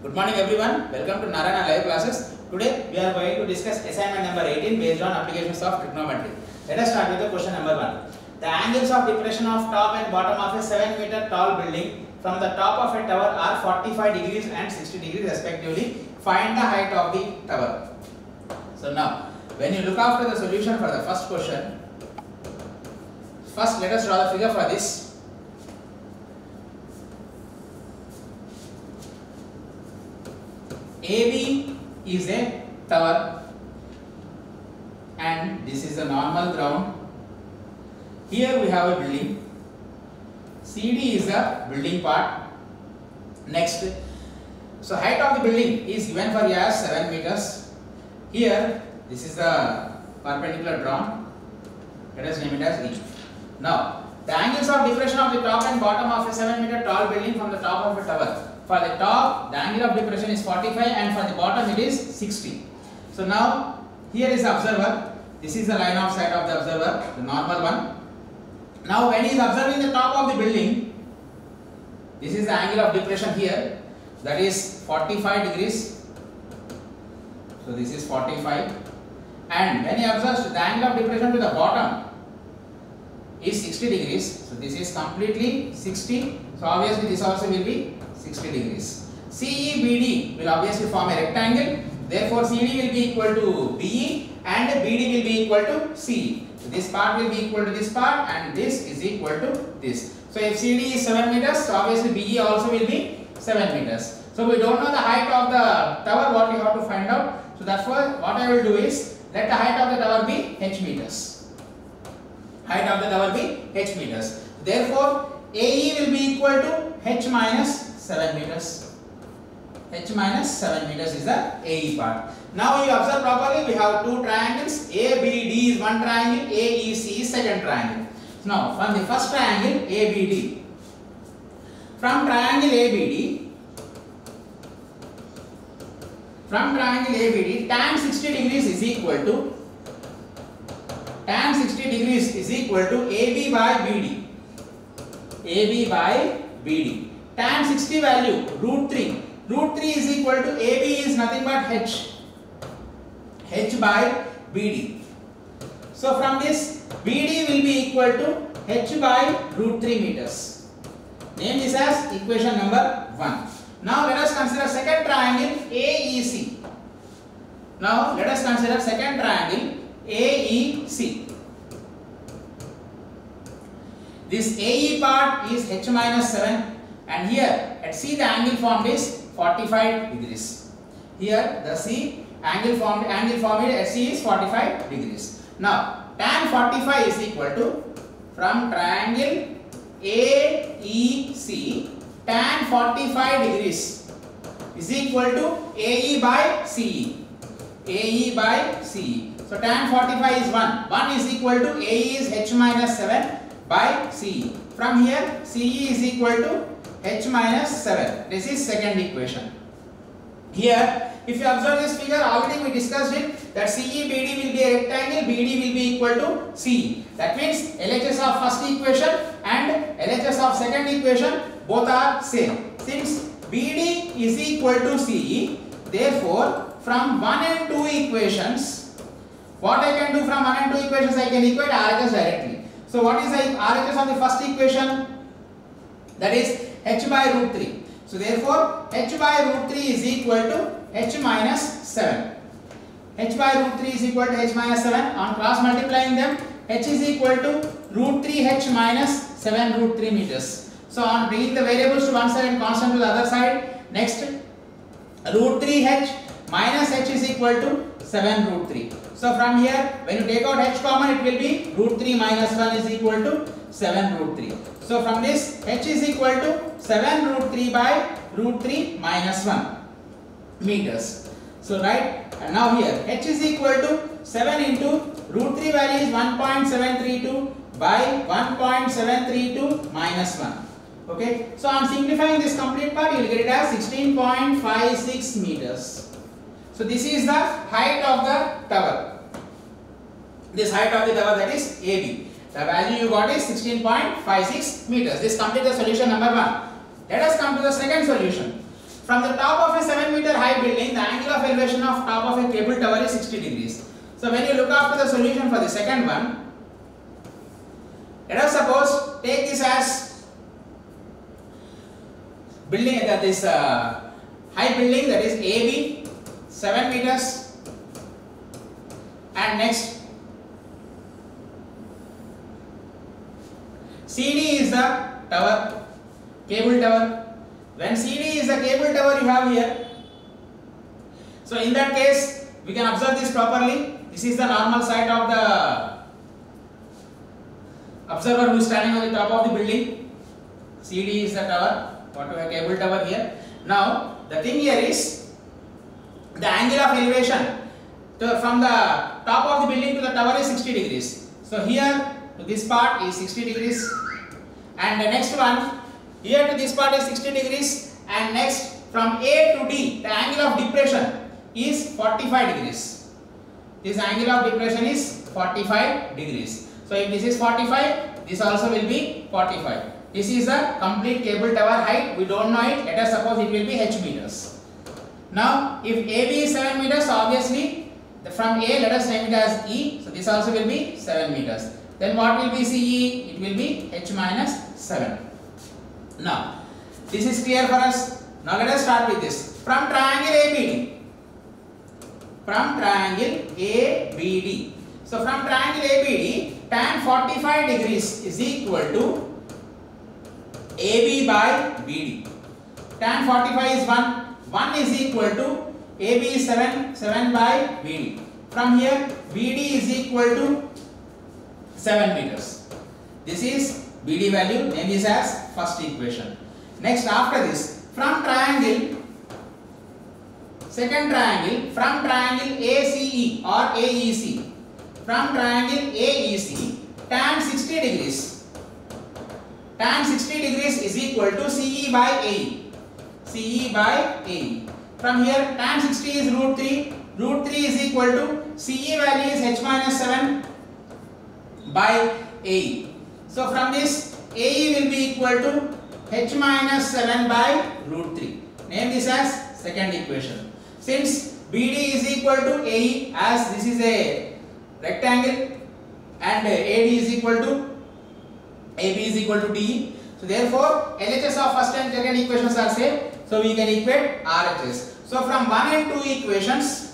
Good morning everyone. Welcome to Narayana live classes. Today we are going to discuss assignment number 18 based on applications of trigonometry. Let us start with the question number 1. The angles of depression of top and bottom of a 7-meter tall building from the top of a tower are 45 degrees and 60 degrees respectively. Find the height of the tower. So now, when you look after the solution for the first question, first let us draw the figure for this. AB is a tower and this is a normal ground. Here we have a building. CD is the building part. Next, so height of the building is given for as 7 meters. Here this is the perpendicular drawn. Let us name it as E. Now the angles of depression of the top and bottom of a 7-meter tall building from the top of a tower. For the top, the angle of depression is 45 and for the bottom it is 60. So now, here is the observer. This is the line of sight of the observer, the normal one. Now when he is observing the top of the building, this is the angle of depression here, that is 45 degrees. So this is 45. And when he observes the angle of depression to the bottom is 60 degrees. So this is completely 60. So obviously this also will be 60 degrees. CEBD will obviously form a rectangle. Therefore, CD will be equal to BE and BD will be equal to CE. So this part will be equal to this part and this is equal to this. So if CD is 7 meters, so obviously BE also will be 7 meters. So we don't know the height of the tower, what we have to find out. So that's why what I will do is, let the height of the tower be h meters. Height of the tower be h meters. Therefore, AE will be equal to h minus 7 meters. H minus 7 meters is the AE part. Now you observe properly, we have two triangles. ABD is one triangle, AEC is second triangle. So now from the first triangle ABD, from triangle ABD, tan 60 degrees is equal to AB by BD. AB by BD. Tan 60 value root 3. Root 3 is equal to AB is nothing but H by BD. So from this BD will be equal to H by root 3 meters. Name this as equation number 1. Now let us consider second triangle AEC. Now let us consider second triangle AEC. This AE part is H minus 7 and here at C the angle formed is 45 degrees. Here the C angle formed at C is 45 degrees. Now tan 45 is equal to, from triangle AEC, tan 45 degrees is equal to AE by CE. AE by CE. So tan 45 is 1. 1 is equal to AE is H minus 7 by CE. From here CE is equal to H minus 7. This is second equation. Here if you observe this figure, already we discussed it, that CEBD will be a rectangle, BD will be equal to CE. That means LHS of first equation and LHS of second equation both are same. Since BD is equal to CE, therefore from 1 and 2 equations, what I can do from 1 and 2 equations, I can equate RHS directly. So what is the RHS of the first equation? That is H by root 3. So therefore H by root 3 is equal to H minus 7. H by root 3 is equal to H minus 7. On cross multiplying them, H is equal to root 3 H minus 7 root 3 meters. So on bringing the variables to one side and constant to the other side, next root 3 H minus H is equal to 7 root 3. So from here, when you take out H common, it will be root 3 minus 1 is equal to 7 root 3. So from this, H is equal to 7 root 3 by root 3 minus 1 meters. So right, and now here H is equal to 7 into root 3 value is 1.732 by 1.732 minus 1. Okay, so on simplifying this complete part, you will get it as 16.56 meters. So this is the height of the tower. This height of the tower, that is AB. The value you got is 16.56 meters. This completes the solution number 1. Let us come to the second solution. From the top of a 7-meter high building, the angle of elevation of top of a cable tower is 60 degrees. So when you look after the solution for the second one, let us suppose take this as building this high building, that is AB 7 meters, and next CD is the tower, cable tower. When CD is the cable tower you have here, so in that case we can observe this properly. This is the normal side of the observer who is standing on the top of the building. CD is the tower, whatever cable tower here. Now the thing here is the angle of elevation from the top of the building to the tower is 60 degrees. So here to this part is 60 degrees, and the next one here to this part is 60 degrees, and next from A to D the angle of depression is 45 degrees. This angle of depression is 45 degrees. So if this is 45, this also will be 45. This is the complete cable tower height. We don't know it. Let us suppose it will be h meters. Now if AB is 7 meters, obviously from A let us name it as E. So this also will be 7 meters. Then what will be CE? It will be h minus 7. Now this is clear for us. Now let us start with this. From triangle ABD. From triangle ABD. So from triangle ABD, tan 45 degrees is equal to AB by BD. Tan 45 is 1. 1 is equal to AB is 7. 7 by BD. From here, BD is equal to 7 meters. This is BD value. Name this as first equation. Next, after this, from triangle, second triangle, from triangle ACE or AEC. From triangle AEC, tan 60 degrees. Tan 60 degrees is equal to CE by AE. CE by AE. From here, tan 60 is root 3. Root 3 is equal to CE value is h minus 7 by AE. So from this, AE will be equal to h minus 7 by root 3. Name this as second equation. Since BD is equal to AE, as this is a rectangle and AD is equal to AB is equal to DE. So therefore LHS of first and second equations are same. So we can equate RHS. So from 1 and 2 equations,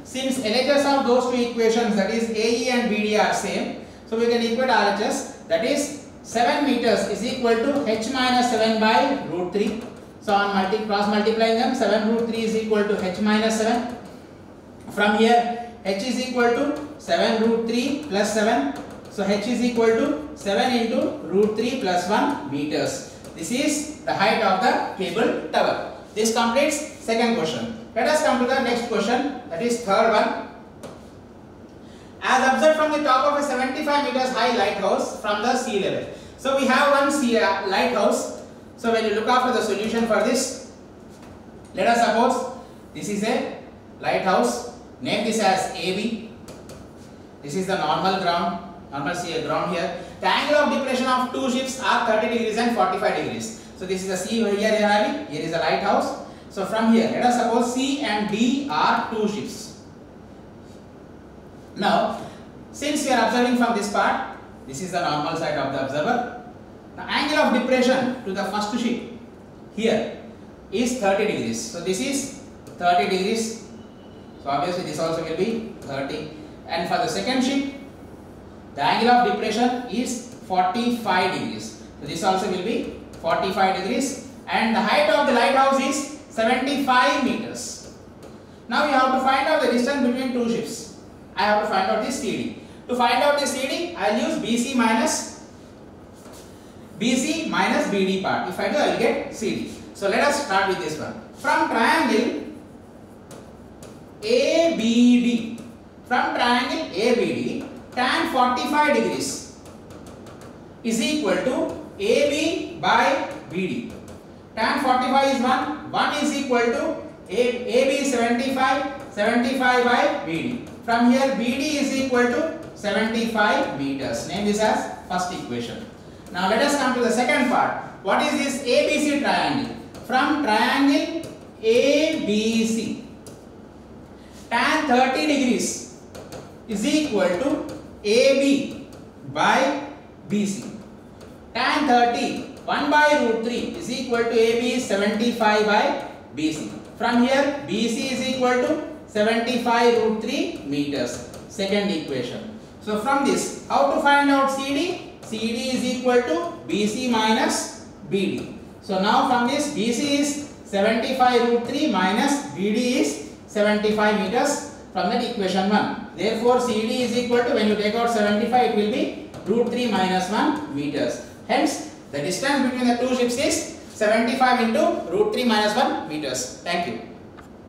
since LHS of those two equations, that is AE and BD, are same, so we can equate RHS, that is 7 meters is equal to h minus 7 by root 3. So on cross multiplying them, 7 root 3 is equal to h minus 7. From here, h is equal to 7 root 3 plus 7. So h is equal to 7 into root 3 plus 1 meters. This is the height of the cable tower. This completes second question. Let us come to the next question, that is third one. As observed from the top of a 75 meters high lighthouse from the sea level. So we have one lighthouse. So when you look after the solution for this, let us suppose this is a lighthouse. Name this as AB. This is the normal ground. Normal sea ground here. The angle of depression of two ships are 30 degrees and 45 degrees. So this is the sea here you are having. Here is a lighthouse. So from here, let us suppose C and D are two ships. Now, since we are observing from this part, this is the normal side of the observer. The angle of depression to the first ship here is 30 degrees. So this is 30 degrees. So obviously this also will be 30. And for the second ship, the angle of depression is 45 degrees. So this also will be 45 degrees. And the height of the lighthouse is 75 meters. Now we have to find out the distance between two ships. I have to find out this CD. To find out this CD, I will use BC minus BD part. If I do, I will get CD. So let us start with this one. From triangle ABD, tan 45 degrees is equal to AB by BD. Tan 45 is 1. 1 is equal to AB 75 by BD. From here, BD is equal to 75 meters. Name this as first equation. Now let us come to the second part. what is this ABC triangle? From triangle ABC, tan 30 degrees is equal to AB by BC. Tan 30, 1 by root 3 is equal to AB is 75 by BC. From here, BC is equal to 75 root 3 meters. Second equation. So from this, how to find out CD? CD is equal to BC minus BD. So now from this, BC is 75 root 3 minus BD is 75 meters from that equation 1. Therefore, CD is equal to, when you take out 75, it will be root 3 minus 1 meters. Hence, the distance between the two ships is 75 into root 3 minus 1 meters. Thank you.